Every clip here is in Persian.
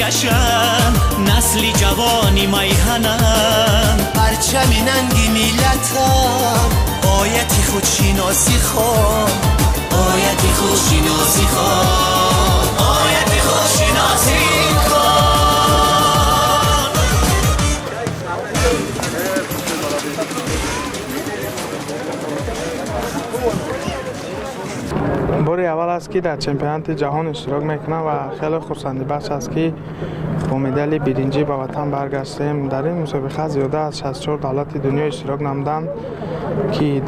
جشن، نسلی جوانی میهنن، پرچمی ننگی میلتم، آیتی خودشیناسی خواه، آیتی خودشیناسی خواه، آیتی خودشیناسی خواه. باری اول است که در چمپیونات جهان اشتراک میکنم و خیلی خرسندی بخش است که با مدال برنجی به وطن برگشتیم. در این مسابقه زیاده از 64 دولت دنیا اشتراک نمودند که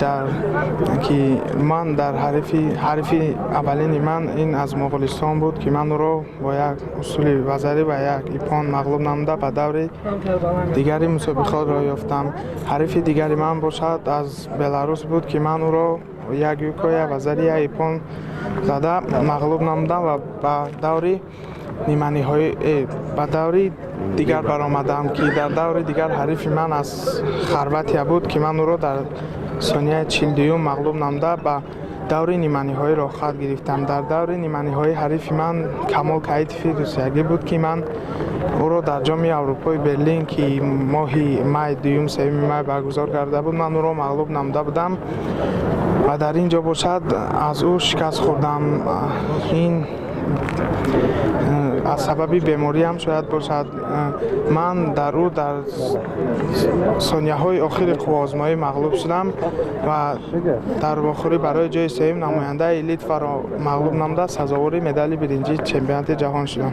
من در حریف اولین من این از مغولستان بود که من رو با یک اصول وزری و یک ایپان مغلوب نموده به دور دیگری مسابقه را یافتم. حریف دیگری من باشد از بلاروس بود که من او را یک یوکوی وزری ایپان زده مغلوب نمودم و به دوری نیمانی های به دوری دیگر برآمدم که در دوری دیگر حریف من از خربتیه بود که من او را در ثانیه 42 مغلوب نموده به دوری نیمانی های را خط گرفتم. در دوری نیمانی های حریف من کمال کیتفی روسیایی بود که من او را در جام اروپای برلین که ماهی می دوم سوم می برگزار کرده بود من او را مغلوب نموده بودم و در اینجا باشد از او شکست خوردم. این از سبب بیماری هم شاید باشد. من در ثانیه های آخر قوا آزمایی مغلوب شدم و در آخری برای جای سوم نماینده لیتوا را مغلوب نموده سزاوار مدال برنجی چمپیونات جهان شدم.